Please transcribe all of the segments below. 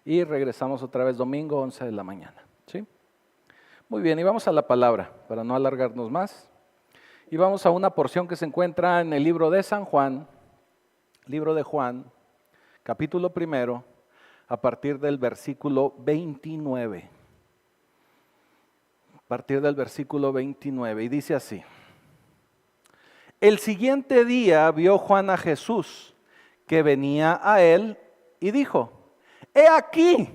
y regresamos otra vez domingo 11 de la mañana. ¿Sí? Muy bien, y vamos a la palabra para no alargarnos más. Y vamos a una porción que se encuentra en el libro de San Juan, libro de Juan, capítulo 1, a partir del versículo 29. A partir del versículo 29, y dice así: El siguiente día vio Juan a Jesús, que venía a él, y dijo: He aquí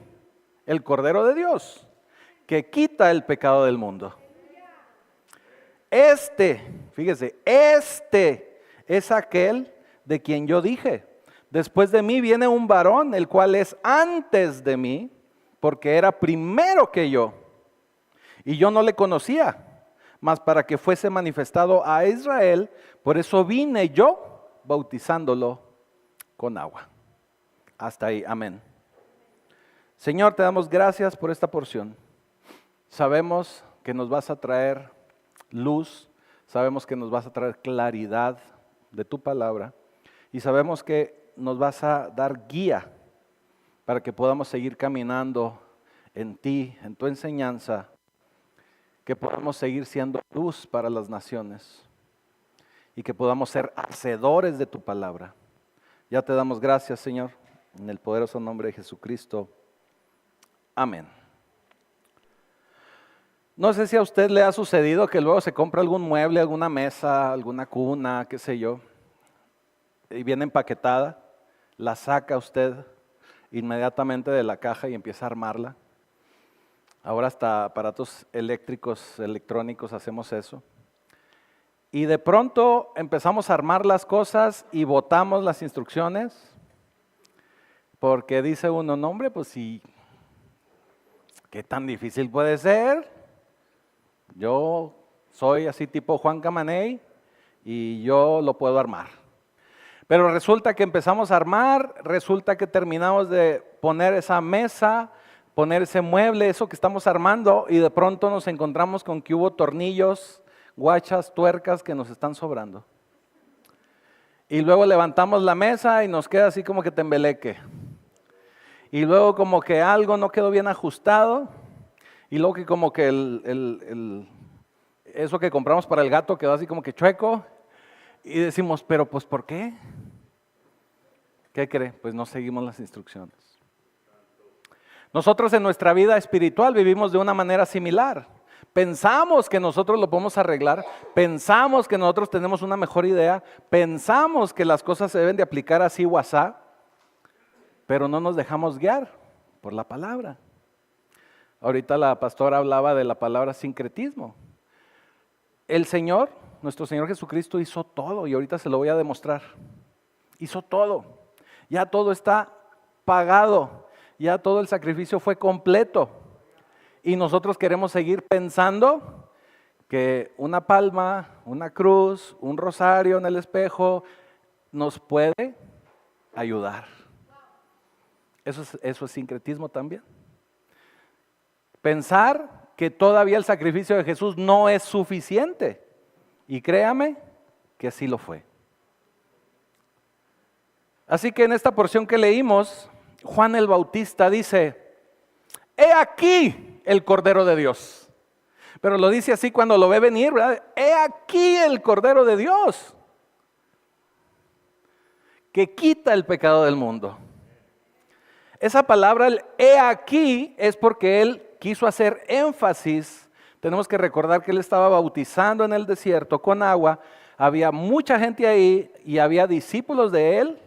el Cordero de Dios, que quita el pecado del mundo. Fíjese, este es aquel de quien yo dije: después de mí viene un varón, el cual es antes de mí, porque era primero que yo. Y yo no le conocía, mas para que fuese manifestado a Israel, por eso vine yo bautizándolo con agua. Hasta ahí, amén. Señor, te damos gracias por esta porción. Sabemos que nos vas a traer luz, sabemos que nos vas a traer claridad de tu palabra y sabemos que nos vas a dar guía para que podamos seguir caminando en ti, en tu enseñanza, que podamos seguir siendo luz para las naciones y que podamos ser hacedores de tu palabra. Ya te damos gracias, Señor, en el poderoso nombre de Jesucristo. Amén. No sé si a usted le ha sucedido que luego se compra algún mueble, alguna mesa, alguna cuna, qué sé yo, y viene empaquetada, la saca usted inmediatamente de la caja y empieza a armarla. Ahora hasta aparatos electrónicos hacemos eso. Y de pronto empezamos a armar las cosas y botamos las instrucciones, porque dice uno: no hombre, pues sí, ¿qué tan difícil puede ser? Yo soy así tipo Juan Camaney y yo lo puedo armar. Pero resulta que empezamos a armar, resulta que terminamos de poner esa mesa, poner ese mueble, eso que estamos armando, y de pronto nos encontramos con que hubo tornillos, guachas, tuercas que nos están sobrando. Y luego levantamos la mesa y nos queda así como que tembeleque. Y luego como que algo no quedó bien ajustado. Y luego que como que eso que compramos para el gato quedó así como que chueco. Y decimos: pero pues ¿por qué? ¿Qué cree? Pues no seguimos las instrucciones. Nosotros en nuestra vida espiritual vivimos de una manera similar. Pensamos que nosotros lo podemos arreglar, pensamos que nosotros tenemos una mejor idea, pensamos que las cosas se deben de aplicar así o asá, pero no nos dejamos guiar por la palabra. Ahorita la pastora hablaba de la palabra sincretismo. El Señor, nuestro Señor Jesucristo, hizo todo y ahorita se lo voy a demostrar. Hizo todo. Ya todo está pagado. Ya todo el sacrificio fue completo. Y nosotros queremos seguir pensando que una palma, una cruz, un rosario en el espejo nos puede ayudar. Eso es sincretismo también. Pensar que todavía el sacrificio de Jesús no es suficiente. Y créame que sí lo fue. Así que en esta porción que leímos, Juan el Bautista dice: He aquí el Cordero de Dios. Pero lo dice así cuando lo ve venir, ¿verdad? He aquí el Cordero de Dios, que quita el pecado del mundo. Esa palabra, el he aquí, es porque él quiso hacer énfasis. Tenemos que recordar que él estaba bautizando en el desierto con agua. Había mucha gente ahí y había discípulos de él,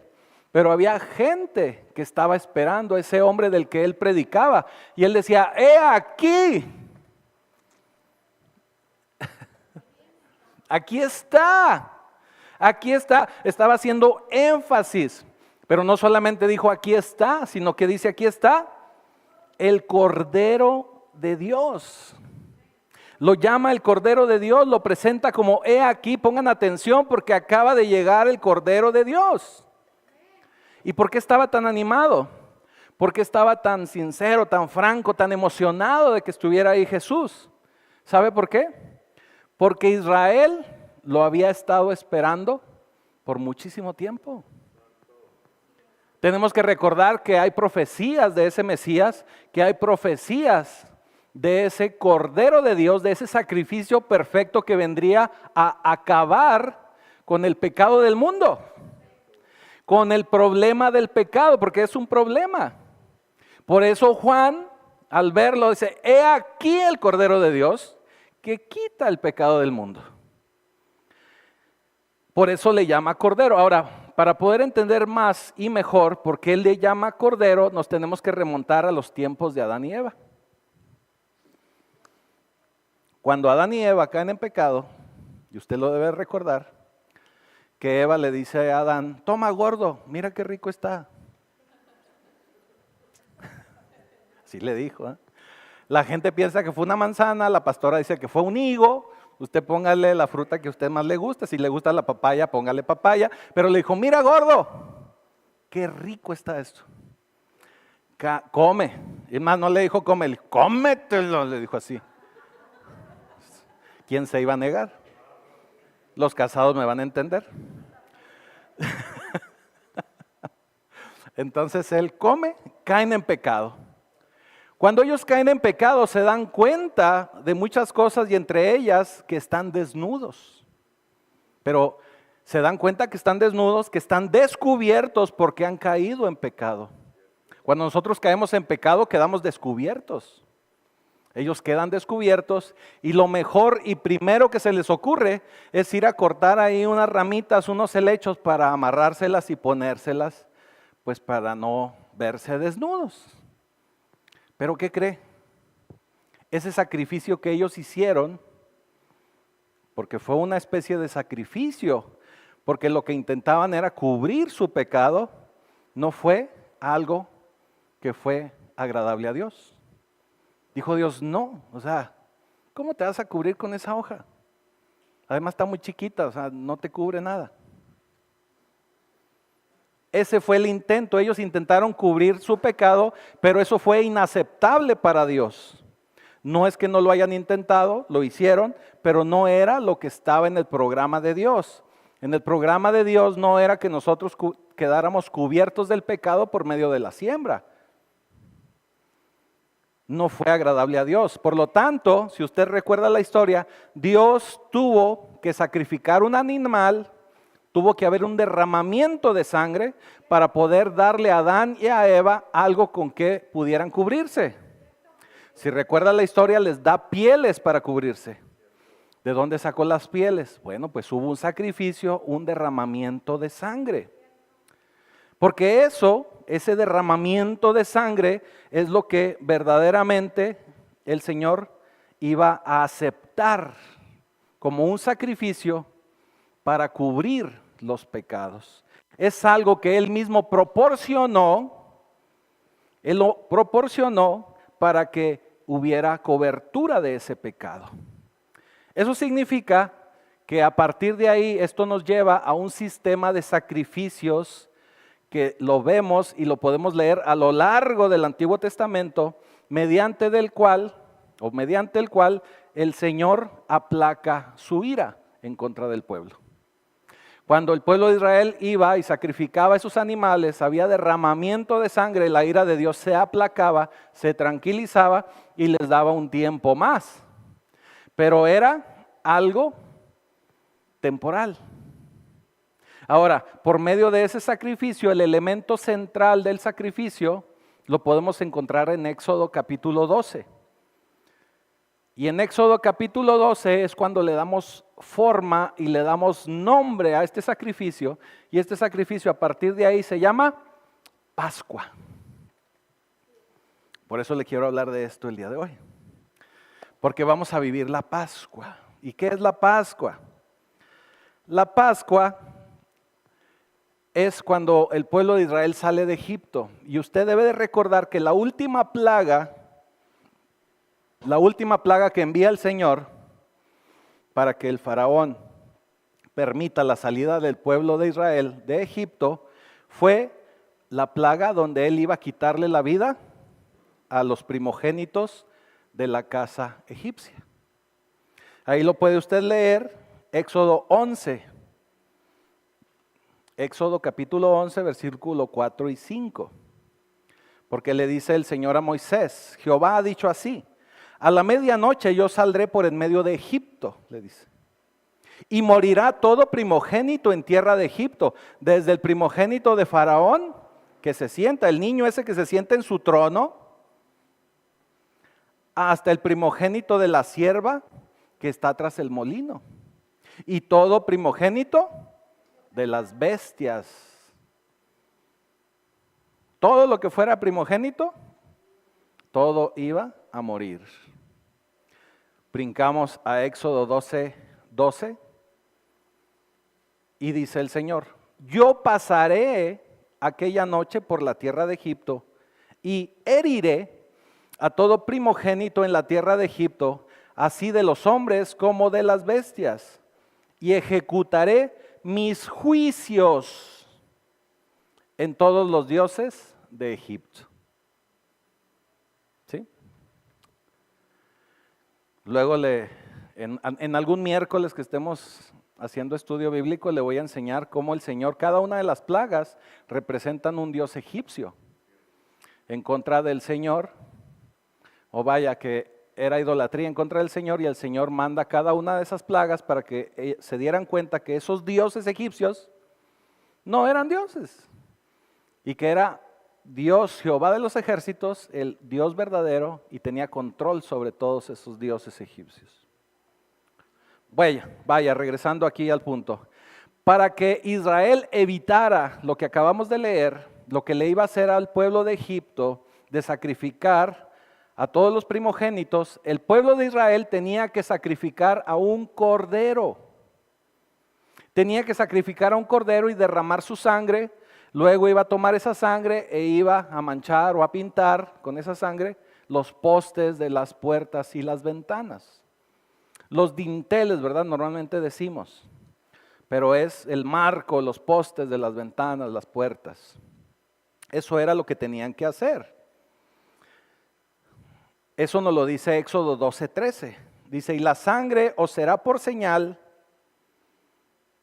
pero había gente que estaba esperando a ese hombre del que él predicaba. Y él decía: he aquí. Aquí está. Aquí está. Estaba haciendo énfasis. Pero no solamente dijo aquí está, sino que dice aquí está el Cordero de Dios. Lo llama el Cordero de Dios, lo presenta como he aquí. Pongan atención porque acaba de llegar el Cordero de Dios. ¿Y por qué estaba tan animado? ¿Por qué estaba tan sincero, tan franco, tan emocionado de que estuviera ahí Jesús? ¿Sabe por qué? Porque Israel lo había estado esperando por muchísimo tiempo. Tenemos que recordar que hay profecías de ese Mesías, que hay profecías de ese Cordero de Dios, de ese sacrificio perfecto que vendría a acabar con el pecado del mundo, con el problema del pecado, porque es un problema. Por eso Juan, al verlo, dice, he aquí el Cordero de Dios que quita el pecado del mundo. Por eso le llama Cordero. Ahora, para poder entender más y mejor por qué él le llama Cordero, nos tenemos que remontar a los tiempos de Adán y Eva. Cuando Adán y Eva caen en pecado, y usted lo debe recordar, que Eva le dice a Adán, toma gordo, mira qué rico está. Así le dijo, ¿eh? La gente piensa que fue una manzana, la pastora dice que fue un higo. Usted póngale la fruta que a usted más le gusta. Si le gusta la papaya, póngale papaya. Pero le dijo, mira gordo, qué rico está esto. Come. Y más no le dijo come, cómetelo, le dijo así. ¿Quién se iba a negar? Los casados me van a entender. Entonces él come, caen en pecado. Cuando ellos caen en pecado se dan cuenta de muchas cosas y entre ellas que están desnudos. Pero se dan cuenta que están desnudos, que están descubiertos porque han caído en pecado. Cuando nosotros caemos en pecado quedamos descubiertos. Ellos quedan descubiertos y lo mejor y primero que se les ocurre es ir a cortar ahí unas ramitas, unos helechos para amarrárselas y ponérselas, pues para no verse desnudos. Pero ¿qué cree? Ese sacrificio que ellos hicieron, porque fue una especie de sacrificio, porque lo que intentaban era cubrir su pecado, no fue algo que fue agradable a Dios. Dijo Dios, no, o sea, ¿cómo te vas a cubrir con esa hoja? Además está muy chiquita, o sea, no te cubre nada. Ese fue el intento, ellos intentaron cubrir su pecado, pero eso fue inaceptable para Dios. No es que no lo hayan intentado, lo hicieron, pero no era lo que estaba en el programa de Dios. En el programa de Dios no era que nosotros quedáramos cubiertos del pecado por medio de la siembra. No fue agradable a Dios. Por lo tanto, si usted recuerda la historia, Dios tuvo que sacrificar un animal. Tuvo que haber un derramamiento de sangre para poder darle a Adán y a Eva algo con que pudieran cubrirse. Si recuerda la historia, les da pieles para cubrirse. ¿De dónde sacó las pieles? Bueno, pues hubo un sacrificio, un derramamiento de sangre. Porque ese derramamiento de sangre es lo que verdaderamente el Señor iba a aceptar como un sacrificio para cubrir los pecados. Es algo que Él mismo proporcionó. Él lo proporcionó para que hubiera cobertura de ese pecado. Eso significa que a partir de ahí esto nos lleva a un sistema de sacrificios que lo vemos y lo podemos leer a lo largo del Antiguo Testamento, mediante el cual el Señor aplaca su ira en contra del pueblo. Cuando el pueblo de Israel iba y sacrificaba esos animales, había derramamiento de sangre, la ira de Dios se aplacaba, se tranquilizaba y les daba un tiempo más. Pero era algo temporal. Ahora, por medio de ese sacrificio, el elemento central del sacrificio lo podemos encontrar en Éxodo capítulo 12. Y en Éxodo capítulo 12 es cuando le damos forma y le damos nombre a este sacrificio. Y este sacrificio a partir de ahí se llama Pascua. Por eso le quiero hablar de esto el día de hoy. Porque vamos a vivir la Pascua. ¿Y qué es la Pascua? La Pascua es cuando el pueblo de Israel sale de Egipto. Y usted debe de recordar que la última plaga que envía el Señor para que el faraón permita la salida del pueblo de Israel de Egipto fue la plaga donde él iba a quitarle la vida a los primogénitos de la casa egipcia. Ahí lo puede usted leer, Éxodo 11. Éxodo capítulo 11, versículo 4 y 5. Porque le dice el Señor a Moisés, Jehová ha dicho así, a la medianoche yo saldré por en medio de Egipto, le dice. Y morirá todo primogénito en tierra de Egipto, desde el primogénito de Faraón, que se sienta, el niño ese que se sienta en su trono, hasta el primogénito de la sierva que está tras el molino. Y todo primogénito de las bestias. Todo lo que fuera primogénito, todo iba a morir. Brincamos a Éxodo 12. Y dice el Señor, yo pasaré aquella noche por la tierra de Egipto y heriré a todo primogénito en la tierra de Egipto, así de los hombres como de las bestias, y ejecutaré mis juicios en todos los dioses de Egipto. ¿Sí? Luego en algún miércoles que estemos haciendo estudio bíblico, le voy a enseñar cómo el Señor, cada una de las plagas representan un dios egipcio en contra del Señor, o vaya que era idolatría en contra del Señor, y el Señor manda cada una de esas plagas para que se dieran cuenta que esos dioses egipcios no eran dioses, y que era Dios, Jehová de los ejércitos, el Dios verdadero, y tenía control sobre todos esos dioses egipcios. Vaya, regresando aquí al punto. Para que Israel evitara lo que acabamos de leer, lo que le iba a hacer al pueblo de Egipto, de sacrificar a todos los primogénitos, el pueblo de Israel tenía que sacrificar a un cordero. Tenía que sacrificar a un cordero y derramar su sangre. Luego iba a tomar esa sangre e iba a manchar o a pintar con esa sangre los postes de las puertas y las ventanas. Los dinteles, ¿verdad? Normalmente decimos, pero es el marco, los postes de las ventanas, las puertas. Eso era lo que tenían que hacer. Eso nos lo dice Éxodo 12:13. Dice, y la sangre os será por señal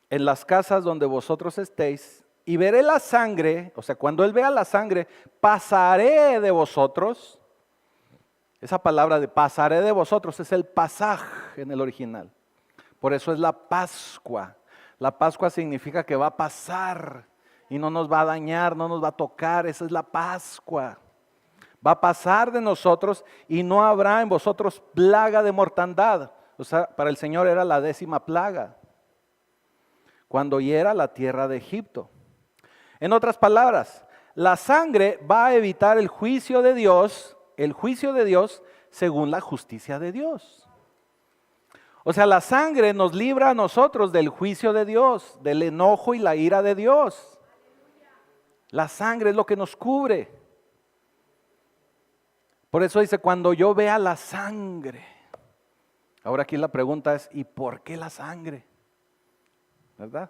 en las casas donde vosotros estéis, y veré la sangre, o sea, cuando él vea la sangre, pasaré de vosotros. Esa palabra de pasaré de vosotros es el pasaj en el original. Por eso es la Pascua. La Pascua significa que va a pasar y no nos va a dañar, no nos va a tocar. Esa es la Pascua. Va a pasar de nosotros y no habrá en vosotros plaga de mortandad. O sea, para el Señor era la 10ª plaga, cuando hiera la tierra de Egipto. En otras palabras, la sangre va a evitar el juicio de Dios según la justicia de Dios. O sea, la sangre nos libra a nosotros del juicio de Dios, del enojo y la ira de Dios. La sangre es lo que nos cubre. Por eso dice, cuando yo vea la sangre. Ahora aquí la pregunta es, ¿y por qué la sangre? ¿Verdad?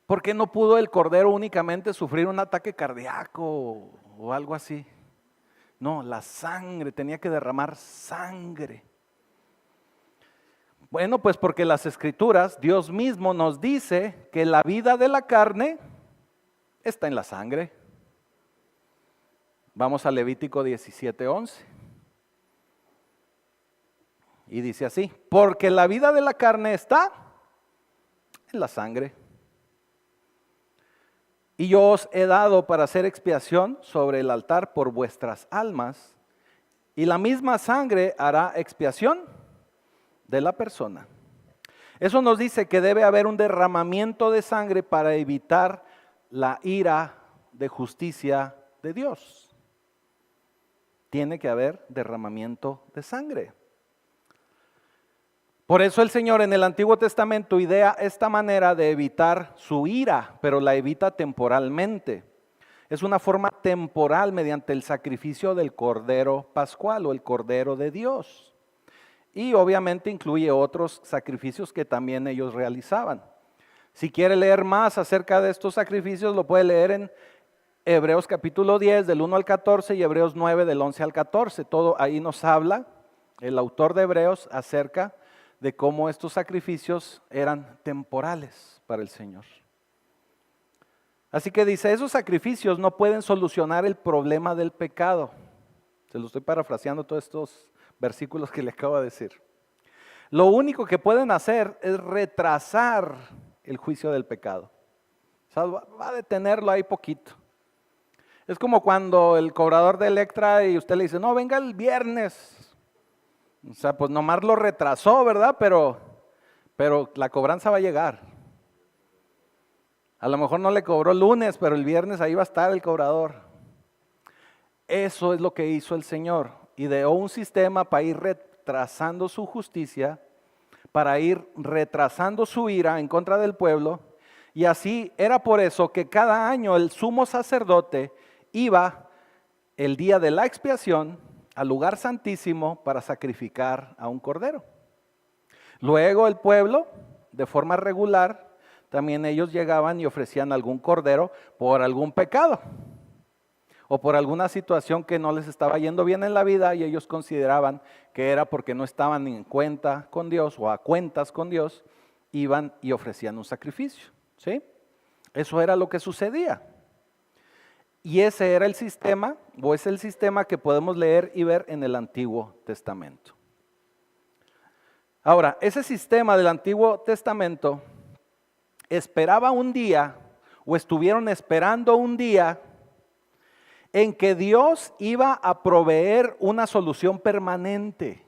¿Por qué no pudo el cordero únicamente sufrir un ataque cardíaco o algo así? No, la sangre, tenía que derramar sangre. Bueno, pues porque las Escrituras, Dios mismo nos dice que la vida de la carne está en la sangre. Vamos a Levítico 17:11. Y dice así, porque la vida de la carne está en la sangre. Y yo os he dado para hacer expiación sobre el altar por vuestras almas, y la misma sangre hará expiación de la persona. Eso nos dice que debe haber un derramamiento de sangre para evitar la ira de justicia de Dios. Tiene que haber derramamiento de sangre. Por eso el Señor en el Antiguo Testamento idea esta manera de evitar su ira, pero la evita temporalmente. Es una forma temporal mediante el sacrificio del Cordero Pascual o el Cordero de Dios. Y obviamente incluye otros sacrificios que también ellos realizaban. Si quiere leer más acerca de estos sacrificios, lo puede leer en Hebreos capítulo 10 del 1 al 14 y Hebreos 9 del 11 al 14. Todo ahí nos habla el autor de Hebreos acerca de cómo estos sacrificios eran temporales para el Señor. Así que dice, esos sacrificios no pueden solucionar el problema del pecado. Se lo estoy parafraseando todos estos versículos que le acabo de decir. Lo único que pueden hacer es retrasar el juicio del pecado. O sea, va a detenerlo ahí poquito. Es como cuando el cobrador de Electra y usted le dice, no, venga el viernes. O sea, pues nomás lo retrasó, ¿verdad? Pero la cobranza va a llegar. A lo mejor no le cobró el lunes, pero el viernes ahí va a estar el cobrador. Eso es lo que hizo el Señor. Ideó un sistema para ir retrasando su justicia, para ir retrasando su ira en contra del pueblo. Y así era por eso que cada año el sumo sacerdote iba el día de la expiación al lugar santísimo para sacrificar a un cordero. Luego el pueblo, de forma regular, también ellos llegaban y ofrecían algún cordero por algún pecado o por alguna situación que no les estaba yendo bien en la vida y ellos consideraban que era porque no estaban en cuenta con Dios o a cuentas con Dios, iban y ofrecían un sacrificio, ¿sí? Eso era lo que sucedía. Y ese era el sistema, o es el sistema que podemos leer y ver en el Antiguo Testamento. Ahora, ese sistema del Antiguo Testamento esperaba un día, o estuvieron esperando un día, en que Dios iba a proveer una solución permanente.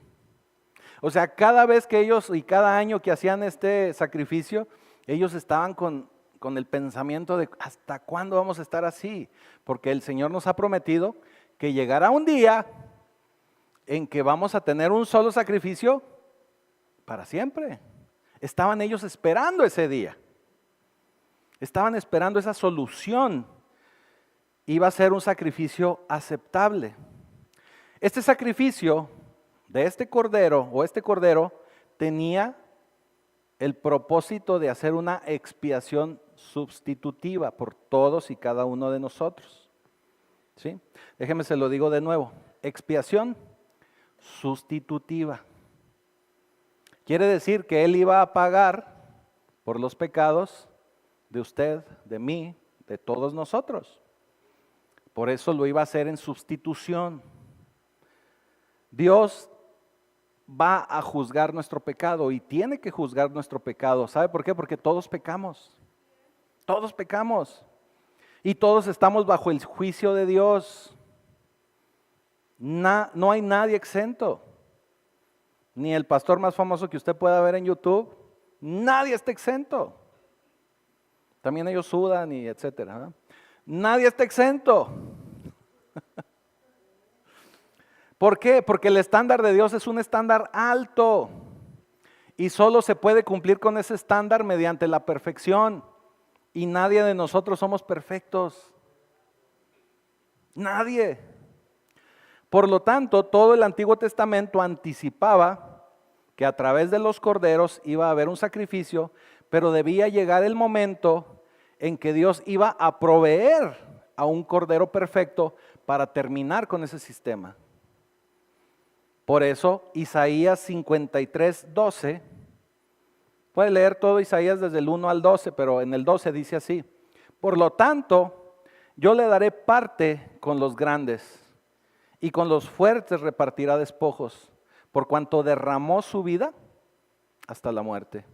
O sea, cada vez que ellos y cada año que hacían este sacrificio, ellos estaban con el pensamiento de ¿hasta cuándo vamos a estar así? Porque el Señor nos ha prometido que llegará un día en que vamos a tener un solo sacrificio para siempre. Estaban ellos esperando ese día. Estaban esperando esa solución. Iba a ser un sacrificio aceptable. Este sacrificio de este cordero tenía el propósito de hacer una expiación sustitutiva por todos y cada uno de nosotros. ¿Sí? Déjeme se lo digo de nuevo. Expiación sustitutiva. Quiere decir que Él iba a pagar por los pecados de usted, de mí, de todos nosotros. Por eso lo iba a hacer en sustitución. Dios va a juzgar nuestro pecado y tiene que juzgar nuestro pecado. ¿Sabe por qué? Porque todos pecamos. Todos pecamos. Y todos estamos bajo el juicio de Dios. No hay nadie exento. Ni el pastor más famoso que usted pueda ver en YouTube. Nadie está exento. También ellos sudan y etcétera, ¿no? Nadie está exento. ¿Por qué? Porque el estándar de Dios es un estándar alto y solo se puede cumplir con ese estándar mediante la perfección y nadie de nosotros somos perfectos. Nadie. Por lo tanto, todo el Antiguo Testamento anticipaba que a través de los corderos iba a haber un sacrificio, pero debía llegar el momento en que Dios iba a proveer a un cordero perfecto para terminar con ese sistema. Por eso Isaías 53:12, puede leer todo Isaías desde el 1 al 12, pero en el 12 dice así: por lo tanto, yo le daré parte con los grandes y con los fuertes repartirá despojos, por cuanto derramó su vida hasta la muerte.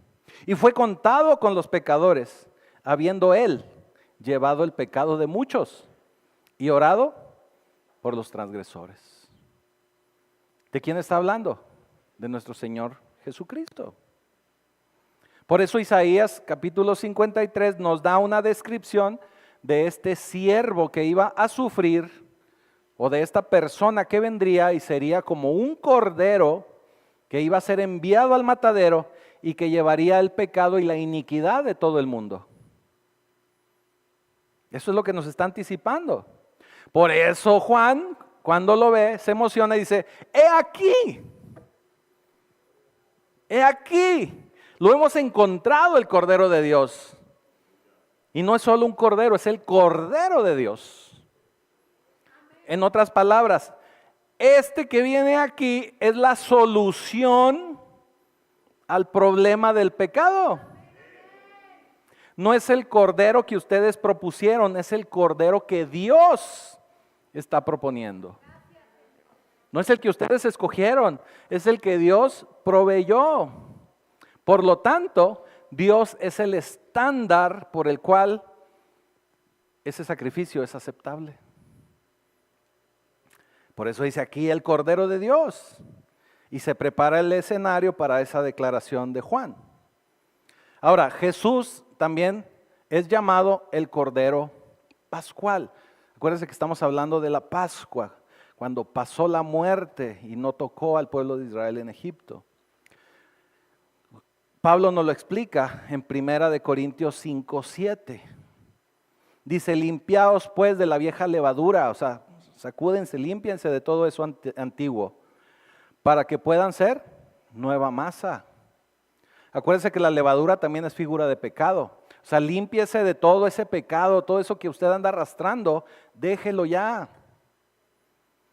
Y fue contado con los pecadores, habiendo él llevado el pecado de muchos y orado por los transgresores. ¿De quién está hablando? De nuestro Señor Jesucristo. Por eso Isaías capítulo 53 nos da una descripción de este siervo que iba a sufrir, o de esta persona que vendría y sería como un cordero que iba a ser enviado al matadero y que llevaría el pecado y la iniquidad de todo el mundo. Eso es lo que nos está anticipando. Por eso Juan, cuando lo ve, se emociona y dice: he aquí, lo hemos encontrado, el Cordero de Dios. Y no es solo un cordero, es el Cordero de Dios. En otras palabras, este que viene aquí es la solución al problema del pecado. No es el cordero que ustedes propusieron, es el cordero que Dios está proponiendo. No es el que ustedes escogieron, es el que Dios proveyó. Por lo tanto, Dios es el estándar por el cual ese sacrificio es aceptable. Por eso dice aquí el Cordero de Dios. Y se prepara el escenario para esa declaración de Juan. Ahora, Jesús también es llamado el Cordero Pascual. Acuérdense que estamos hablando de la Pascua, cuando pasó la muerte y no tocó al pueblo de Israel en Egipto. Pablo nos lo explica en 1 Corintios 5:7. Dice, limpiaos pues de la vieja levadura, o sea, sacúdense, límpiense de todo eso antiguo, para que puedan ser nueva masa. Acuérdense que la levadura también es figura de pecado. O sea, límpiese de todo ese pecado, todo eso que usted anda arrastrando, déjelo ya.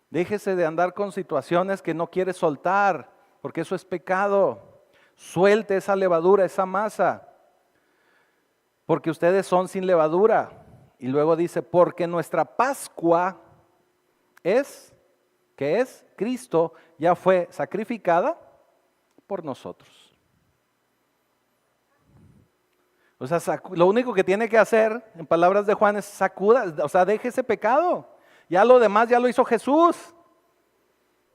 Déjese de andar con situaciones que no quiere soltar, porque eso es pecado. Suelte esa levadura, esa masa, porque ustedes son sin levadura. Y luego dice, porque nuestra Pascua es, que es Cristo, ya fue sacrificada por nosotros. O sea, lo único que tiene que hacer, en palabras de Juan, es sacuda, o sea, deje ese pecado. Ya lo demás ya lo hizo Jesús.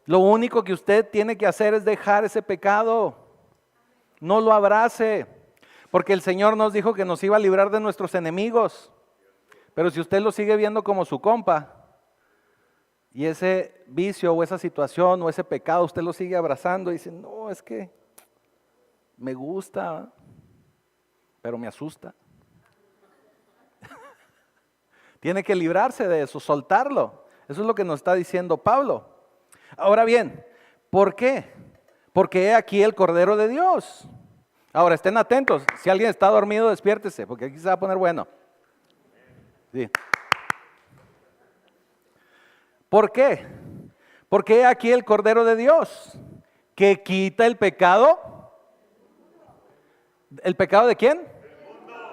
Lo único que usted tiene que hacer es dejar ese pecado. No lo abrace, porque el Señor nos dijo que nos iba a librar de nuestros enemigos. Pero si usted lo sigue viendo como su compa, y ese vicio o esa situación o ese pecado usted lo sigue abrazando y dice, no, es que me gusta, pero me asusta. Tiene que librarse de eso, soltarlo. Eso es lo que nos está diciendo Pablo. Ahora bien, ¿por qué? Porque he aquí el Cordero de Dios. Ahora estén atentos, si alguien está dormido, despiértese, porque aquí se va a poner bueno. Sí. ¿Por qué? Porque he aquí el Cordero de Dios, que quita el pecado. ¿El pecado de quién?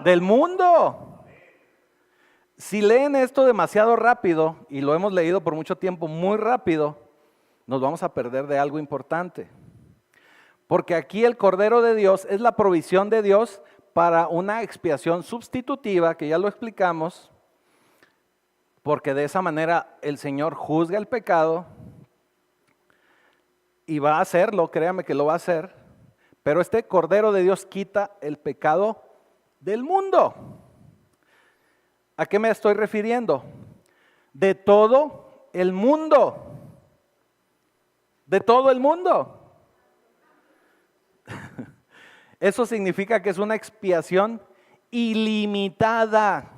Del mundo. Si leen esto demasiado rápido, y lo hemos leído por mucho tiempo muy rápido, nos vamos a perder de algo importante. Porque aquí el Cordero de Dios es la provisión de Dios para una expiación sustitutiva, que ya lo explicamos, porque de esa manera el Señor juzga el pecado y va a hacerlo, créame que lo va a hacer, pero este Cordero de Dios quita el pecado del mundo. ¿A qué me estoy refiriendo? De todo el mundo. De todo el mundo. Eso significa que es una expiación ilimitada.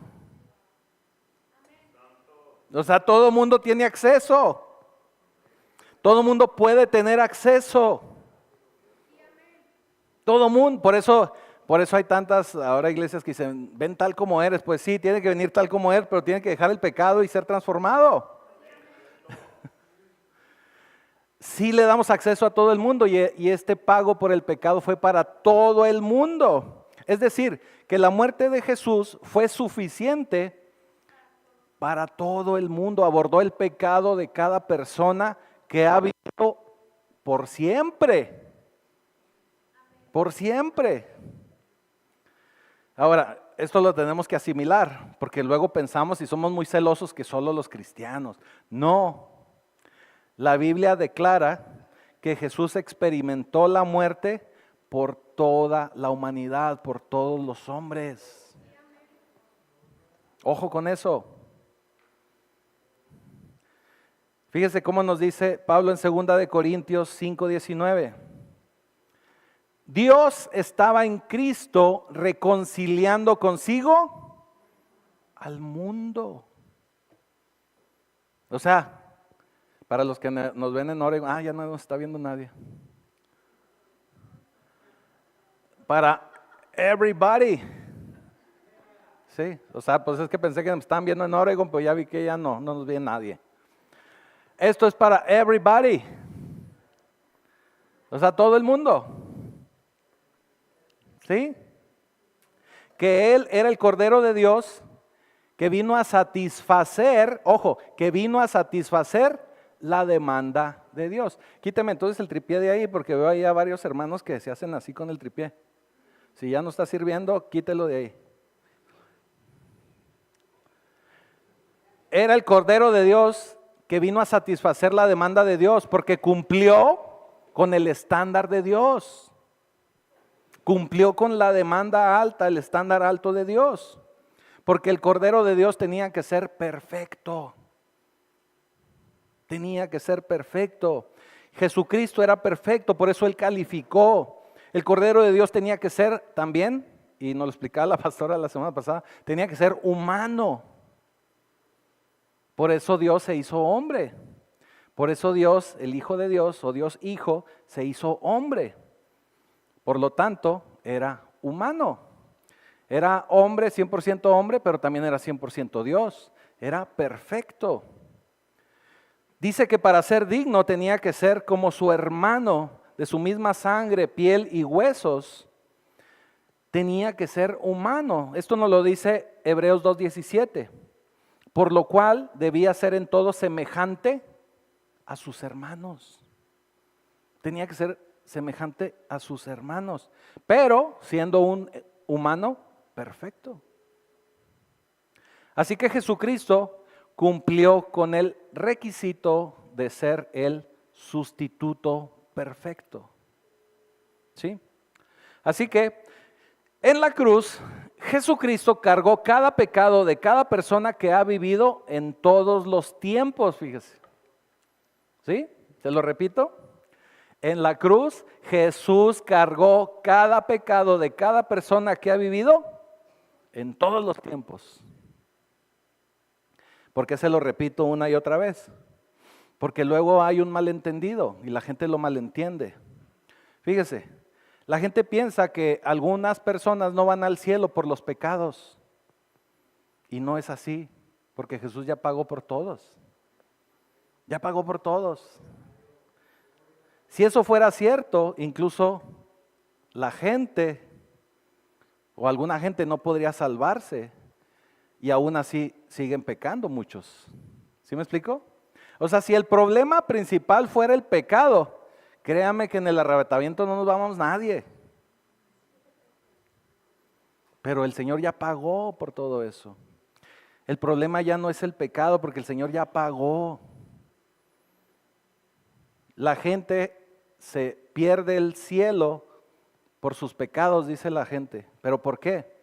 O sea, todo el mundo tiene acceso. Todo el mundo puede tener acceso. Todo el mundo, por eso hay tantas ahora iglesias que dicen, ven tal como eres. Pues sí, tiene que venir tal como eres, pero tiene que dejar el pecado y ser transformado. Sí le damos acceso a todo el mundo y este pago por el pecado fue para todo el mundo. Es decir, que la muerte de Jesús fue suficiente para todo el mundo. Abordó el pecado de cada persona que ha vivido por siempre. Por siempre. Ahora, esto lo tenemos que asimilar, porque luego pensamos y somos muy celosos que solo los cristianos. No. La Biblia declara que Jesús experimentó la muerte por toda la humanidad, por todos los hombres. Ojo con eso. Fíjese cómo nos dice Pablo en 2 Corintios 5:19. Dios estaba en Cristo reconciliando consigo al mundo. O sea, para los que nos ven en Oregon, ya no nos está viendo nadie. Para everybody. Sí, o sea, pues es que pensé que nos estaban viendo en Oregon, pero ya vi que ya no nos ve nadie. Esto es para everybody. O sea, todo el mundo. ¿Sí? que Él era el Cordero de Dios que vino a satisfacer, ojo, que vino a satisfacer la demanda de Dios. Quíteme entonces el tripié de ahí porque veo ahí a varios hermanos que se hacen así con el tripié. Si ya no está sirviendo, quítelo de ahí. Era el Cordero de Dios que vino a satisfacer la demanda de Dios porque cumplió con el estándar de Dios. Cumplió con la demanda alta, el estándar alto de Dios. Porque el Cordero de Dios tenía que ser perfecto. Tenía que ser perfecto. Jesucristo era perfecto, por eso Él calificó. El Cordero de Dios tenía que ser también, y nos lo explicaba la pastora la semana pasada, tenía que ser humano. Por eso Dios se hizo hombre. Por eso Dios, el Hijo de Dios, o Dios Hijo, se hizo hombre. Por lo tanto, era humano. Era hombre, 100% hombre, pero también era 100% Dios. Era perfecto. Dice que para ser digno tenía que ser como su hermano, de su misma sangre, piel y huesos. Tenía que ser humano. Esto nos lo dice Hebreos 2:17. Por lo cual debía ser en todo semejante a sus hermanos. Tenía que ser semejante a sus hermanos, pero siendo un humano perfecto. Así que Jesucristo cumplió con el requisito de ser el sustituto perfecto. ¿Sí? Así que en la cruz Jesucristo cargó cada pecado de cada persona que ha vivido en todos los tiempos, fíjese. ¿Sí? ¿Se lo repito? En la cruz Jesús cargó cada pecado de cada persona que ha vivido en todos los tiempos. ¿Por qué se lo repito una y otra vez? Porque luego hay un malentendido y la gente lo malentiende. Fíjese, la gente piensa que algunas personas no van al cielo por los pecados. Y no es así, porque Jesús ya pagó por todos. Ya pagó por todos. Si eso fuera cierto, incluso la gente o alguna gente no podría salvarse y aún así siguen pecando muchos. ¿Sí me explico? O sea, si el problema principal fuera el pecado, créame que en el arrebatamiento no nos vamos nadie. Pero el Señor ya pagó por todo eso. El problema ya no es el pecado porque el Señor ya pagó. La gente se pierde el cielo por sus pecados, dice la gente. ¿Pero por qué?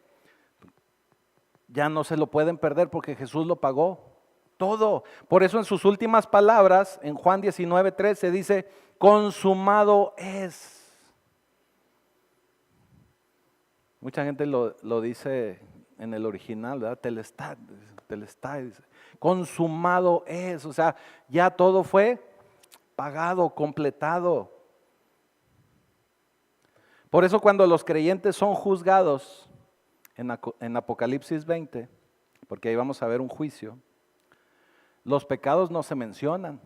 Ya no se lo pueden perder porque Jesús lo pagó todo. Por eso en sus últimas palabras, en Juan 19:13 dice, consumado es. Mucha gente lo dice en el original, ¿verdad? Telestai, dice. Consumado es, o sea, ya todo fue pagado, completado. Por eso cuando los creyentes son juzgados en Apocalipsis 20, porque ahí vamos a ver un juicio, los pecados no se mencionan.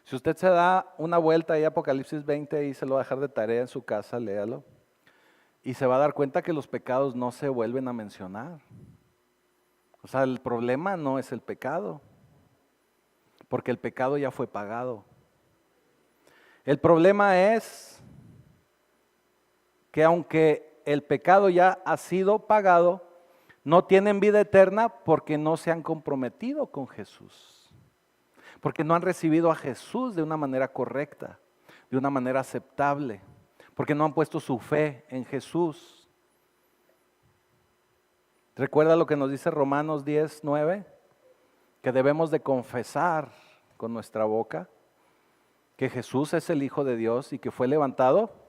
Si usted se da una vuelta ahí a Apocalipsis 20 y se lo va a dejar de tarea en su casa, léalo, y se va a dar cuenta que los pecados no se vuelven a mencionar. O sea, el problema no es el pecado, porque el pecado ya fue pagado. El problema es que aunque el pecado ya ha sido pagado, no tienen vida eterna porque no se han comprometido con Jesús. Porque no han recibido a Jesús de una manera correcta, de una manera aceptable. Porque no han puesto su fe en Jesús. ¿Recuerda lo que nos dice Romanos 10:9? Que debemos de confesar con nuestra boca que Jesús es el Hijo de Dios y que fue levantado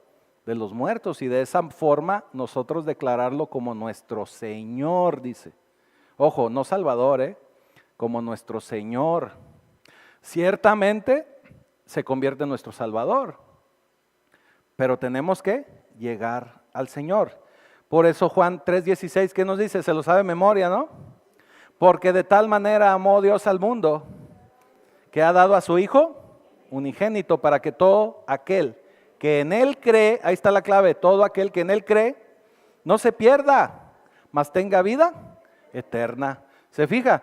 de los muertos, y de esa forma nosotros declararlo como nuestro Señor, dice. Ojo, no Salvador, como nuestro Señor. Ciertamente se convierte en nuestro Salvador, pero tenemos que llegar al Señor. Por eso Juan 3:16, ¿qué nos dice? Se lo sabe de memoria, ¿no? Porque de tal manera amó Dios al mundo, que ha dado a su Hijo unigénito, para que todo aquel que en Él cree, ahí está la clave, todo aquel que en Él cree, no se pierda, mas tenga vida eterna. ¿Se fija?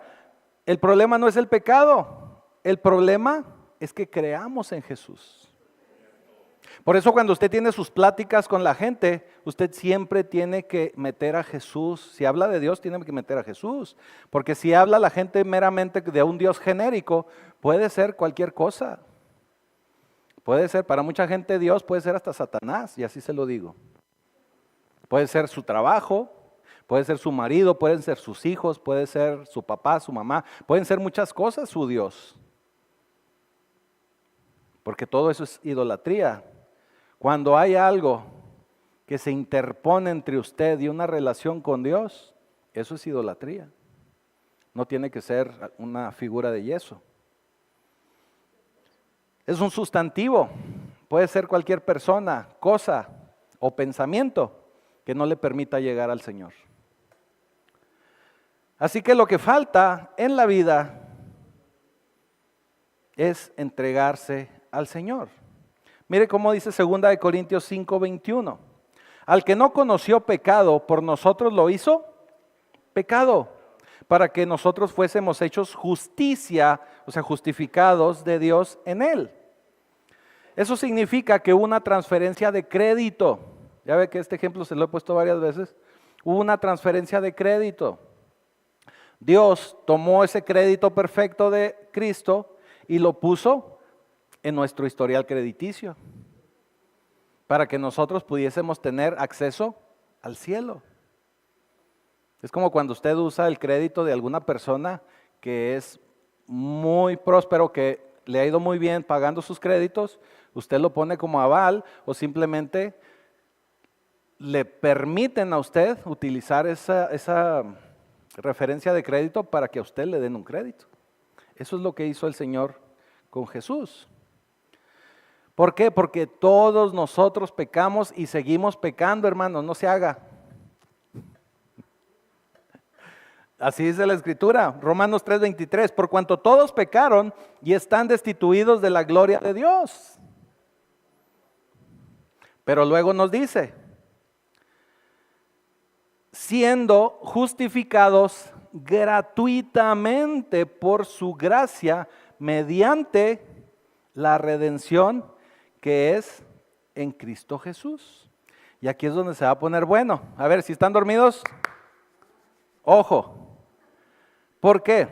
El problema no es el pecado, el problema es que creamos en Jesús. Por eso cuando usted tiene sus pláticas con la gente, usted siempre tiene que meter a Jesús. Si habla de Dios, tiene que meter a Jesús. Porque si habla la gente meramente de un Dios genérico, puede ser cualquier cosa. Puede ser, para mucha gente Dios puede ser hasta Satanás, y así se lo digo. Puede ser su trabajo, puede ser su marido, pueden ser sus hijos, puede ser su papá, su mamá, pueden ser muchas cosas su Dios. Porque todo eso es idolatría. Cuando hay algo que se interpone entre usted y una relación con Dios, eso es idolatría. No tiene que ser una figura de yeso. Es un sustantivo, puede ser cualquier persona, cosa o pensamiento que no le permita llegar al Señor. Así que lo que falta en la vida es entregarse al Señor. Mire cómo dice 2 Corintios 5:21. Al que no conoció pecado, por nosotros lo hizo pecado, para que nosotros fuésemos hechos justicia, o sea, justificados de Dios en él. Eso significa que hubo una transferencia de crédito. Ya ve que este ejemplo se lo he puesto varias veces. Hubo una transferencia de crédito. Dios tomó ese crédito perfecto de Cristo y lo puso en nuestro historial crediticio, para que nosotros pudiésemos tener acceso al cielo. Es como cuando usted usa el crédito de alguna persona que es muy próspero, que le ha ido muy bien pagando sus créditos, usted lo pone como aval o simplemente le permiten a usted utilizar esa referencia de crédito para que a usted le den un crédito. Eso es lo que hizo el Señor con Jesús. ¿Por qué? Porque todos nosotros pecamos y seguimos pecando, hermanos, no se haga. Así dice la Escritura, Romanos 3:23, por cuanto todos pecaron y están destituidos de la gloria de Dios. Pero luego nos dice, siendo justificados gratuitamente por su gracia mediante la redención que es en Cristo Jesús. Y aquí es donde se va a poner bueno. A ver, si están dormidos, ojo. ¿Por qué?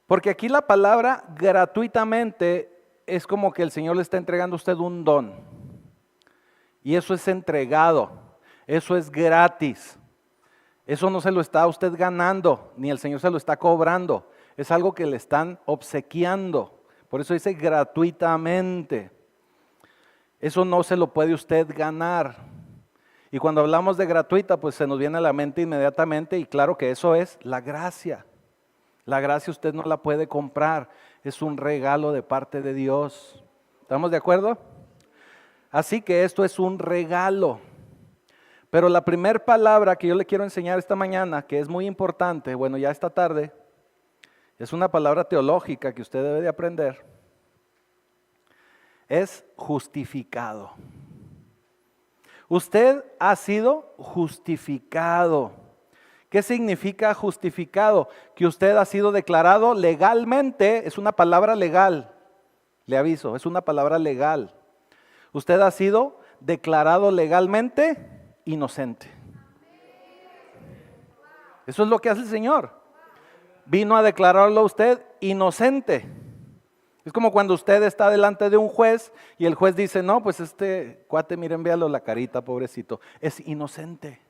Porque aquí la palabra gratuitamente es como que el Señor le está entregando a usted un don. Y eso es entregado, eso es gratis. Eso no se lo está usted ganando, ni el Señor se lo está cobrando. Es algo que le están obsequiando. Por eso dice gratuitamente. Eso no se lo puede usted ganar. Y cuando hablamos de gratuita, pues se nos viene a la mente inmediatamente, y claro que eso es la gracia. La gracia usted no la puede comprar, es un regalo de parte de Dios. ¿Estamos de acuerdo? Así que esto es un regalo. Pero la primera palabra que yo le quiero enseñar esta mañana, que es muy importante, bueno, ya esta tarde, es una palabra teológica que usted debe de aprender. Es justificado. Usted ha sido justificado. ¿Qué significa justificado? Que usted ha sido declarado legalmente, es una palabra legal, le aviso, es una palabra legal. Usted ha sido declarado legalmente inocente. Eso es lo que hace el Señor. Vino a declararlo a usted inocente. Es como cuando usted está delante de un juez y el juez dice, no, pues este cuate, miren, véalo la carita, pobrecito. Es inocente.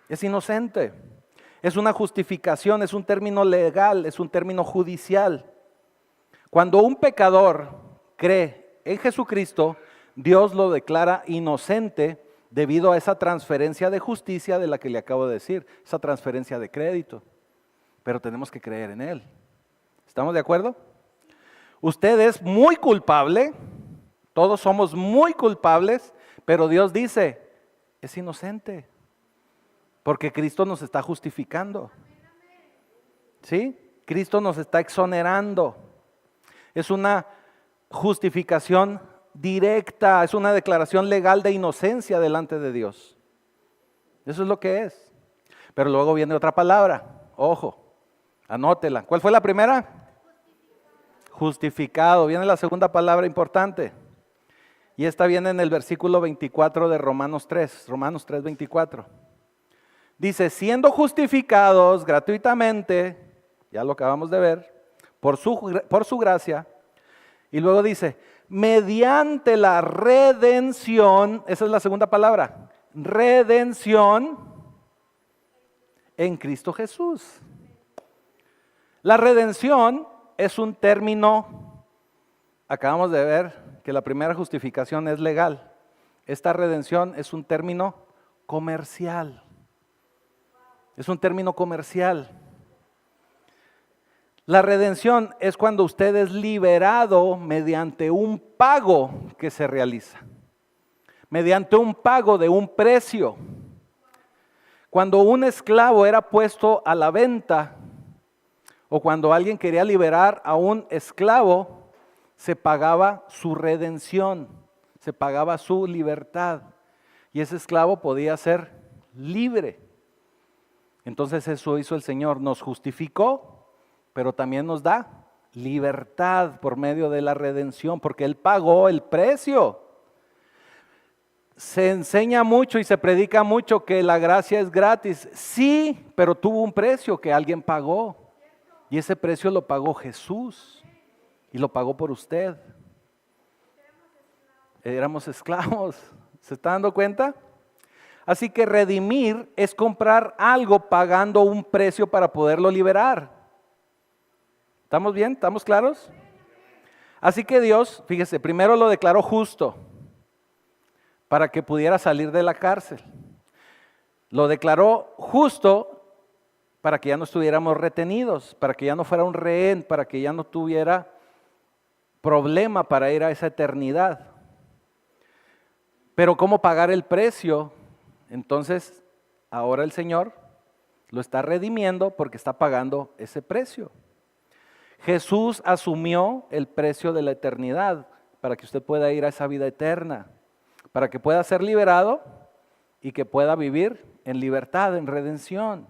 Es inocente. Es una justificación, es un término legal, es un término judicial. Cuando un pecador cree en Jesucristo, Dios lo declara inocente debido a esa transferencia de justicia de la que le acabo de decir, esa transferencia de crédito. Pero tenemos que creer en Él. ¿Estamos de acuerdo? Usted es muy culpable, todos somos muy culpables, pero Dios dice, es inocente, porque Cristo nos está justificando. ¿Sí? Cristo nos está exonerando. Es una justificación directa, es una declaración legal de inocencia delante de Dios. Eso es lo que es. Pero luego viene otra palabra, ojo, anótela. ¿Cuál fue la primera? Justificado. Viene la segunda palabra importante. Y esta viene en el versículo 24 de Romanos 3, 24. Dice, siendo justificados gratuitamente, ya lo acabamos de ver, por su gracia. Y luego dice, mediante la redención, esa es la segunda palabra, redención en Cristo Jesús. La redención es un término, acabamos de ver que la primera justificación es legal. Esta redención es un término comercial. Es un término comercial. La redención es cuando usted es liberado mediante un pago que se realiza. Mediante un pago de un precio. Cuando un esclavo era puesto a la venta, o cuando alguien quería liberar a un esclavo, se pagaba su redención, se pagaba su libertad. Y ese esclavo podía ser libre. Entonces eso hizo el Señor, nos justificó, pero también nos da libertad por medio de la redención, porque Él pagó el precio. Se enseña mucho y se predica mucho que la gracia es gratis. Sí, pero tuvo un precio que alguien pagó. Y ese precio lo pagó Jesús. Y lo pagó por usted. Éramos esclavos. ¿Se está dando cuenta? Así que redimir es comprar algo pagando un precio para poderlo liberar. ¿Estamos bien? ¿Estamos claros? Así que Dios, fíjese, primero lo declaró justo para que pudiera salir de la cárcel. Lo declaró justo para que ya no estuviéramos retenidos, para que ya no fuera un rehén, para que ya no tuviera problema para ir a esa eternidad. Pero ¿cómo pagar el precio? Entonces, ahora el Señor lo está redimiendo porque está pagando ese precio. Jesús asumió el precio de la eternidad para que usted pueda ir a esa vida eterna, para que pueda ser liberado y que pueda vivir en libertad, en redención.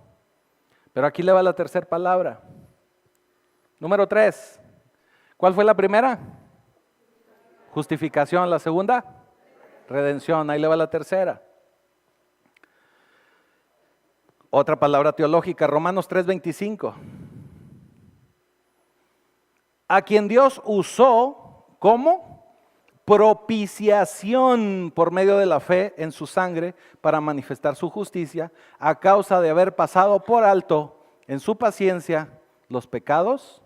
Pero aquí le va la tercera palabra. Número 3. ¿Cuál fue la primera? Justificación. La segunda, redención. Ahí le va la tercera. Otra palabra teológica, Romanos 3:25. A quien Dios usó como propiciación por medio de la fe en su sangre para manifestar su justicia, a causa de haber pasado por alto en su paciencia los pecados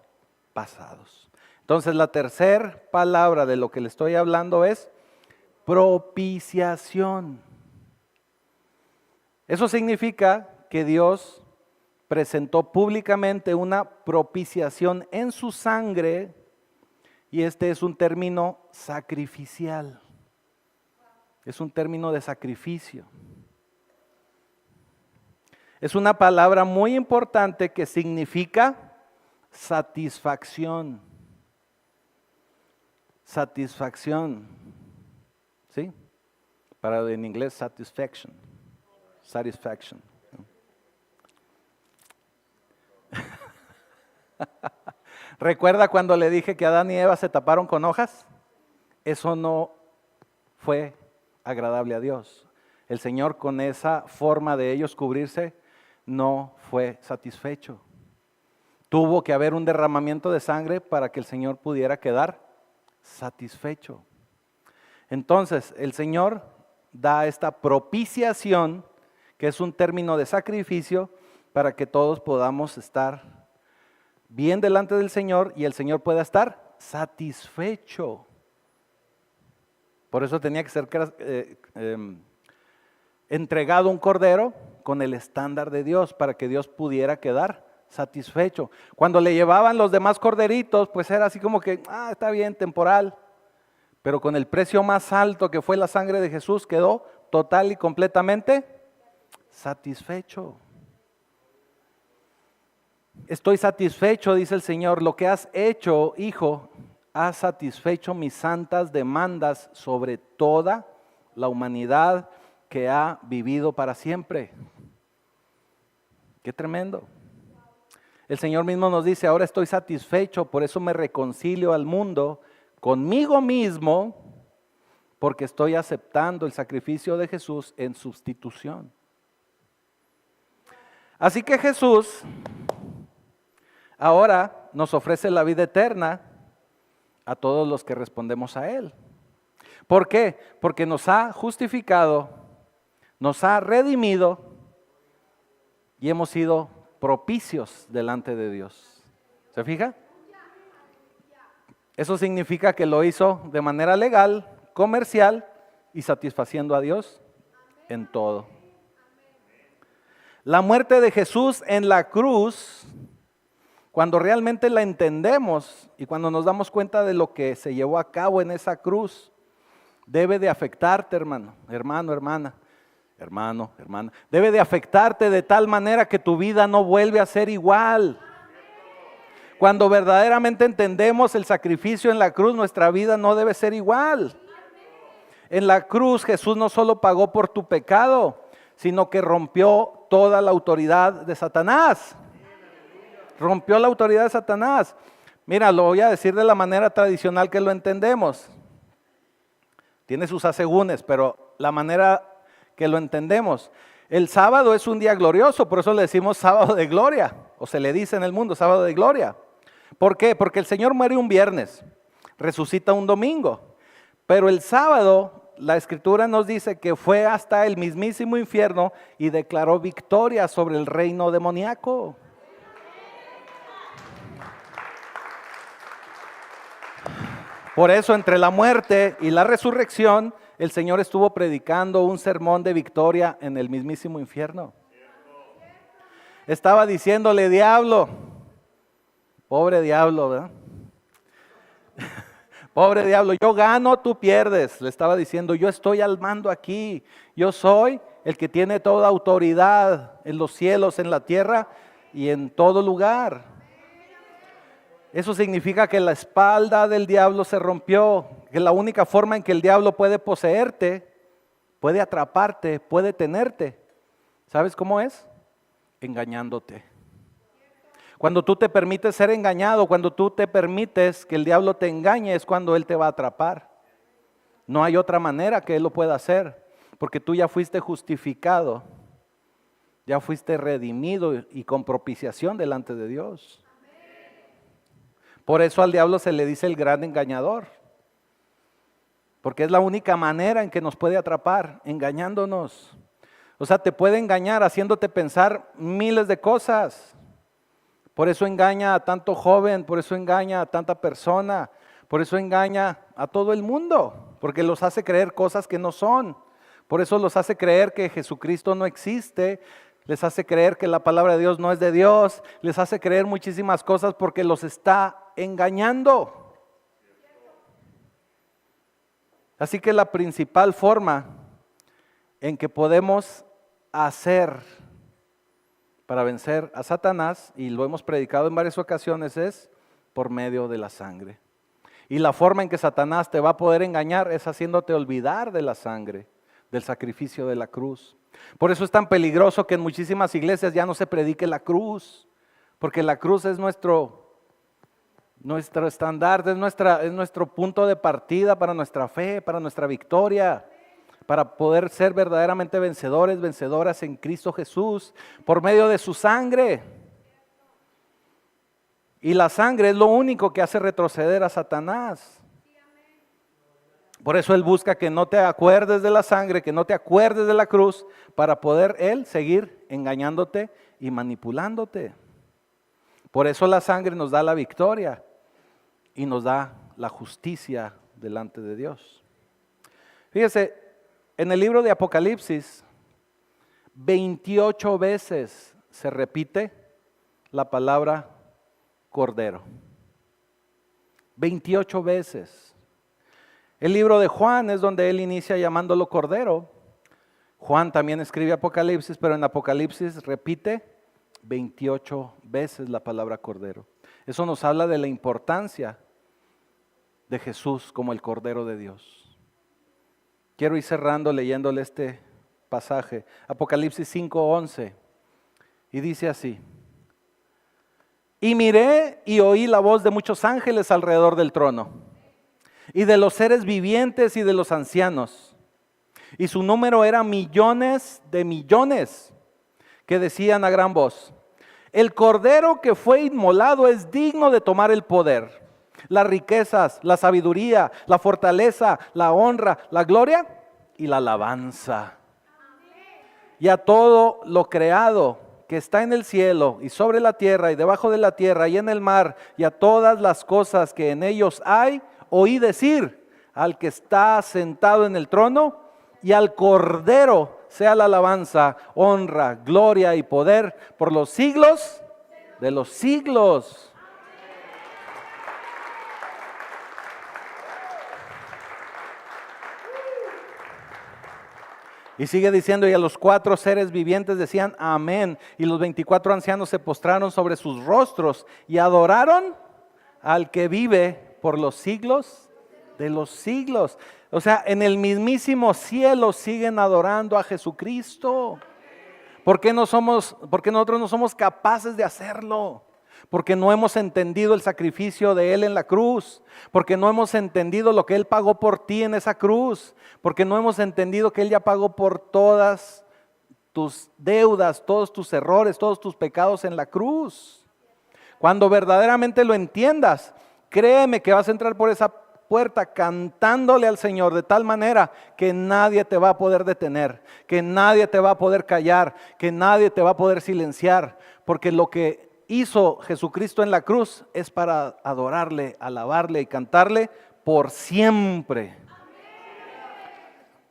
pasados. Entonces la tercera palabra de lo que le estoy hablando es propiciación. Eso significa que Dios presentó públicamente una propiciación en su sangre, y este es un término sacrificial. Es un término de sacrificio. Es una palabra muy importante que significa satisfacción. Satisfacción. ¿Sí? Para en inglés satisfaction. Satisfaction. ¿Recuerda cuando le dije que Adán y Eva se taparon con hojas? Eso no fue agradable a Dios. El Señor, con esa forma de ellos cubrirse, no fue satisfecho. Tuvo que haber un derramamiento de sangre para que el Señor pudiera quedar satisfecho. Entonces, el Señor da esta propiciación, que es un término de sacrificio, para que todos podamos estar bien delante del Señor y el Señor pueda estar satisfecho. Por eso tenía que ser entregado un cordero con el estándar de Dios, para que Dios pudiera quedar satisfecho. Cuando le llevaban los demás corderitos, pues era así como que, está bien, temporal. Pero con el precio más alto, que fue la sangre de Jesús, quedó total y completamente satisfecho. Estoy satisfecho, dice el Señor, lo que has hecho, hijo, has satisfecho mis santas demandas sobre toda la humanidad que ha vivido para siempre. Qué tremendo. El Señor mismo nos dice, ahora estoy satisfecho, por eso me reconcilio al mundo conmigo mismo, porque estoy aceptando el sacrificio de Jesús en sustitución. Así que Jesús ahora nos ofrece la vida eterna a todos los que respondemos a Él. ¿Por qué? Porque nos ha justificado, nos ha redimido y hemos sido propicios delante de Dios. ¿Se fija? Eso significa que lo hizo de manera legal, comercial y satisfaciendo a Dios en todo. La muerte de Jesús en la cruz, cuando realmente la entendemos y cuando nos damos cuenta de lo que se llevó a cabo en esa cruz, debe de afectarte, hermano, hermana. Debe de afectarte de tal manera que tu vida no vuelve a ser igual. Cuando verdaderamente entendemos el sacrificio en la cruz, nuestra vida no debe ser igual. En la cruz Jesús no solo pagó por tu pecado, sino que rompió toda la autoridad de Satanás. Rompió la autoridad de Satanás. Mira, lo voy a decir de la manera tradicional que lo entendemos. Tiene sus asegúnes, pero la manera que lo entendemos. El sábado es un día glorioso, por eso le decimos sábado de gloria, o se le dice en el mundo sábado de gloria. ¿Por qué? Porque el Señor muere un viernes, resucita un domingo, pero el sábado la Escritura nos dice que fue hasta el mismísimo infierno y declaró victoria sobre el reino demoníaco. Por eso entre la muerte y la resurrección, el Señor estuvo predicando un sermón de victoria en el mismísimo infierno. Estaba diciéndole, diablo, pobre diablo, ¿verdad? Pobre diablo, yo gano, tú pierdes. Le estaba diciendo, yo estoy al mando aquí. Yo soy el que tiene toda autoridad en los cielos, en la tierra y en todo lugar. Eso significa que la espalda del diablo se rompió, que la única forma en que el diablo puede poseerte, puede atraparte, puede tenerte. ¿Sabes cómo es? Engañándote. Cuando tú te permites ser engañado, cuando tú te permites que el diablo te engañe, es cuando él te va a atrapar. No hay otra manera que él lo pueda hacer, porque tú ya fuiste justificado, ya fuiste redimido y con propiciación delante de Dios. Por eso al diablo se le dice el gran engañador, porque es la única manera en que nos puede atrapar, engañándonos. O sea, te puede engañar haciéndote pensar miles de cosas. Por eso engaña a tanto joven, por eso engaña a tanta persona, por eso engaña a todo el mundo, porque los hace creer cosas que no son. Por eso los hace creer que Jesucristo no existe, les hace creer que la palabra de Dios no es de Dios, les hace creer muchísimas cosas porque los está engañando. Así que la principal forma en que podemos hacer para vencer a Satanás, y lo hemos predicado en varias ocasiones, es por medio de la sangre. Y la forma en que Satanás te va a poder engañar es haciéndote olvidar de la sangre, del sacrificio de la cruz. Por eso es tan peligroso que en muchísimas iglesias ya no se predique la cruz, porque la cruz es nuestro estandarte, es nuestro punto de partida para nuestra fe, para nuestra victoria, para poder ser verdaderamente vencedores, vencedoras en Cristo Jesús, por medio de su sangre. Y la sangre es lo único que hace retroceder a Satanás. Por eso Él busca que no te acuerdes de la sangre, que no te acuerdes de la cruz, para poder Él seguir engañándote y manipulándote. Por eso la sangre nos da la victoria y nos da la justicia delante de Dios. Fíjese, en el libro de Apocalipsis, 28 veces se repite la palabra Cordero. 28 veces. El libro de Juan es donde él inicia llamándolo Cordero. Juan también escribe Apocalipsis, pero en Apocalipsis repite 28 veces la palabra Cordero. Eso nos habla de la importancia de Jesús como el Cordero de Dios. Quiero ir cerrando leyéndole este pasaje. Apocalipsis 5:11. Y dice así: y miré y oí la voz de muchos ángeles alrededor del trono, y de los seres vivientes y de los ancianos. Y su número era millones de millones, que decían a gran voz: el cordero que fue inmolado es digno de tomar el poder, las riquezas, la sabiduría, la fortaleza, la honra, la gloria y la alabanza. Y a todo lo creado que está en el cielo y sobre la tierra y debajo de la tierra y en el mar, y a todas las cosas que en ellos hay, oí decir al que está sentado en el trono y al Cordero sea la alabanza, honra, gloria y poder por los siglos de los siglos. Y sigue diciendo: y a los 4 seres vivientes decían amén. Y los 24 ancianos se postraron sobre sus rostros y adoraron al que vive por los siglos de los siglos. O sea, en el mismísimo cielo siguen adorando a Jesucristo. ¿Por qué nosotros no somos capaces de hacerlo? Porque no hemos entendido el sacrificio de Él en la cruz, porque no hemos entendido lo que Él pagó por ti en esa cruz, porque no hemos entendido que Él ya pagó por todas tus deudas, todos tus errores, todos tus pecados en la cruz. Cuando verdaderamente lo entiendas, créeme que vas a entrar por esa puerta cantándole al Señor de tal manera que nadie te va a poder detener, que nadie te va a poder callar, que nadie te va a poder silenciar, porque lo que hizo Jesucristo en la cruz es para adorarle, alabarle y cantarle por siempre.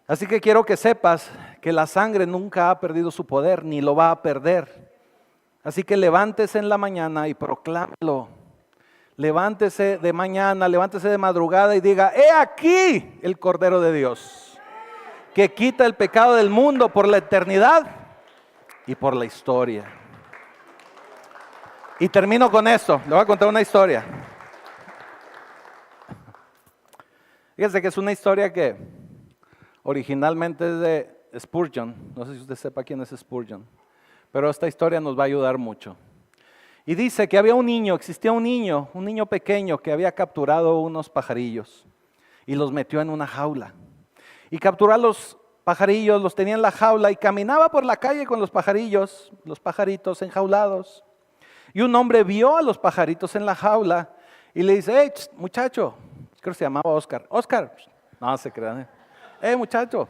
Así que quiero que sepas que la sangre nunca ha perdido su poder, ni lo va a perder. Así que levántese en la mañana y proclámelo. Levántese de mañana, levántese de madrugada y diga: he aquí el Cordero de Dios, que quita el pecado del mundo por la eternidad y por la historia. Y termino con esto, le voy a contar una historia. Fíjense que es una historia que originalmente es de Spurgeon. No sé si usted sepa quién es Spurgeon, pero esta historia nos va a ayudar mucho. Y dice que existía un niño pequeño que había capturado unos pajarillos y los metió en una jaula. Y capturó a los pajarillos, los tenía en la jaula y caminaba por la calle con los pajaritos enjaulados. Y un hombre vio a los pajaritos en la jaula y le dice: hey, muchacho, creo que se llamaba Oscar. Oscar, no se crean. Muchacho,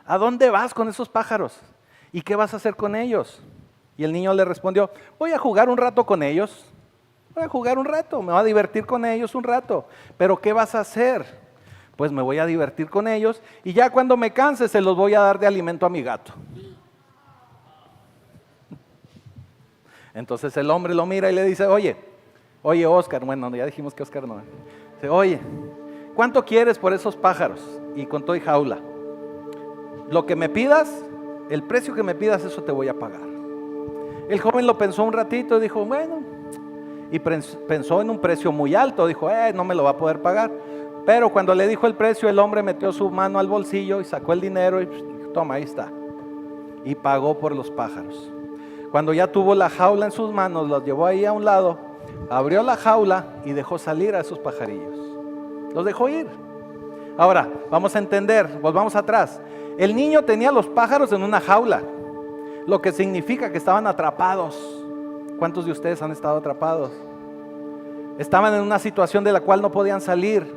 ¿a dónde vas con esos pájaros? ¿Y qué vas a hacer con ellos? Y el niño le respondió: voy a jugar un rato con ellos. Voy a jugar un rato, me voy a divertir con ellos un rato. ¿Pero qué vas a hacer? Pues me voy a divertir con ellos y ya cuando me canse se los voy a dar de alimento a mi gato. Entonces el hombre lo mira y le dice: oye Oscar, bueno, ya dijimos que Oscar no. Dice: oye, ¿cuánto quieres por esos pájaros? Y con todo y jaula. Lo que me pidas, el precio que me pidas, eso te voy a pagar. El joven lo pensó un ratito y dijo: bueno, y pensó en un precio muy alto. Dijo: no me lo va a poder pagar. Pero cuando le dijo el precio, el hombre metió su mano al bolsillo y sacó el dinero y dijo: toma, ahí está. Y pagó por los pájaros. Cuando ya tuvo la jaula en sus manos, los llevó ahí a un lado, abrió la jaula y dejó salir a esos pajarillos. Los dejó ir. Ahora, vamos a entender, volvamos atrás. El niño tenía los pájaros en una jaula, lo que significa que estaban atrapados. ¿Cuántos de ustedes han estado atrapados? Estaban en una situación de la cual no podían salir,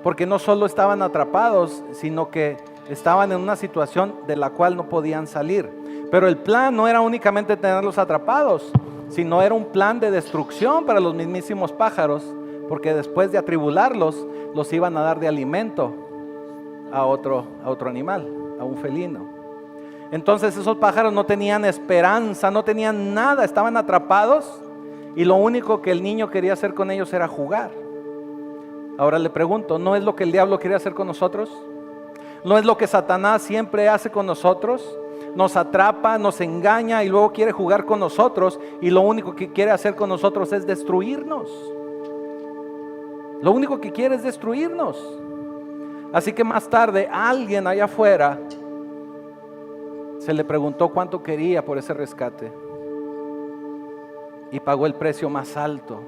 porque no solo estaban atrapados, sino que estaban en una situación de la cual no podían salir. Pero el plan no era únicamente tenerlos atrapados, sino era un plan de destrucción para los mismísimos pájaros, porque después de atribularlos, los iban a dar de alimento a otro animal, a un felino. Entonces esos pájaros no tenían esperanza, no tenían nada, estaban atrapados y lo único que el niño quería hacer con ellos era jugar. Ahora le pregunto, ¿no es lo que el diablo quiere hacer con nosotros? ¿No es lo que Satanás siempre hace con nosotros? Nos atrapa, nos engaña y luego quiere jugar con nosotros y lo único que quiere hacer con nosotros es destruirnos. Lo único que quiere es destruirnos. Así que más tarde alguien allá afuera se le preguntó cuánto quería por ese rescate. y pagó el precio más alto.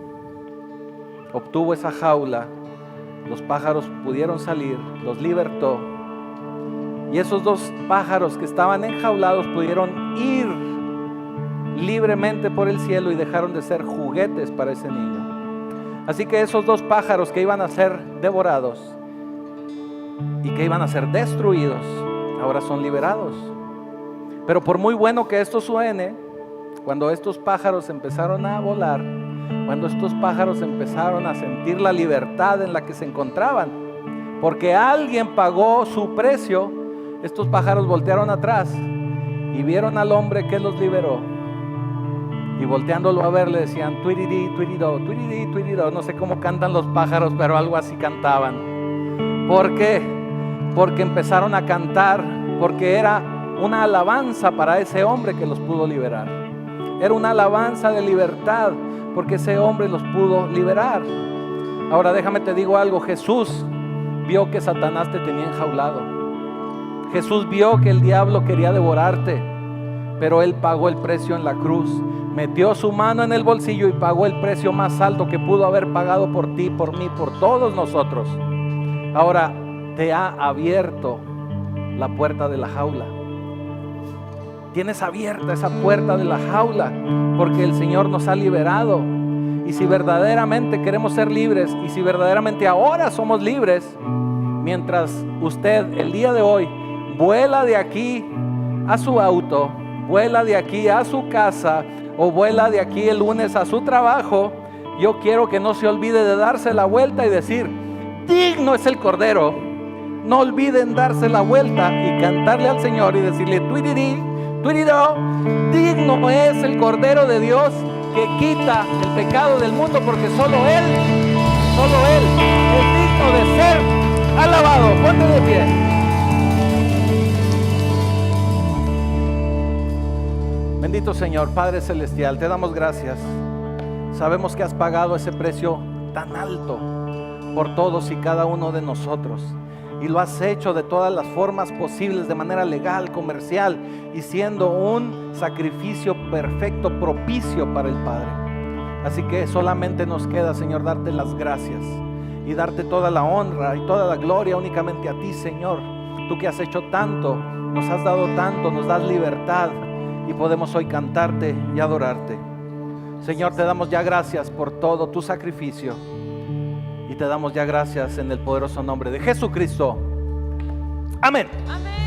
Obtuvo esa jaula, los pájaros pudieron salir, los libertó. Y esos dos pájaros que estaban enjaulados pudieron ir libremente por el cielo y dejaron de ser juguetes para ese niño. Así que esos dos pájaros que iban a ser devorados y que iban a ser destruidos, ahora son liberados. Pero por muy bueno que esto suene, cuando estos pájaros empezaron a volar, cuando estos pájaros empezaron a sentir la libertad en la que se encontraban, porque alguien pagó su precio, estos pájaros voltearon atrás y vieron al hombre que los liberó. Y volteándolo a ver le decían, tuiriri, tuirido, tuiriri, tuirido. No sé cómo cantan los pájaros, pero algo así cantaban. ¿Por qué? Porque empezaron a cantar, porque era una alabanza para ese hombre que los pudo liberar. Era una alabanza de libertad, porque ese hombre los pudo liberar. Ahora déjame te digo algo, Jesús vio que Satanás te tenía enjaulado. Jesús vio que el diablo quería devorarte, pero Él pagó el precio en la cruz. Metió su mano en el bolsillo y pagó el precio más alto que pudo haber pagado por ti, por mí, por todos nosotros. Ahora te ha abierto la puerta de la jaula. Tienes abierta esa puerta de la jaula porque el Señor nos ha liberado. Y si verdaderamente queremos ser libres, y si verdaderamente ahora somos libres, mientras usted el día de hoy vuela de aquí a su auto, vuela de aquí a su casa, o vuela de aquí el lunes a su trabajo, yo quiero que no se olvide de darse la vuelta y decir, digno es el Cordero. No olviden darse la vuelta y cantarle al Señor y decirle, tuirirí, tuiridó, digno es el Cordero de Dios que quita el pecado del mundo, porque solo Él es digno de ser alabado. Ponte de pie. Bendito Señor, Padre Celestial, te damos gracias. Sabemos que has pagado ese precio tan alto por todos y cada uno de nosotros. Y lo has hecho de todas las formas posibles, de manera legal, comercial, y siendo un sacrificio perfecto, propicio para el Padre. Así que solamente nos queda, Señor, darte las gracias y darte toda la honra y toda la gloria únicamente a ti, Señor. Tú que has hecho tanto, nos has dado tanto, nos das libertad. Y podemos hoy cantarte y adorarte. Señor, te damos ya gracias por todo tu sacrificio. Y te damos ya gracias en el poderoso nombre de Jesucristo. Amén. Amén.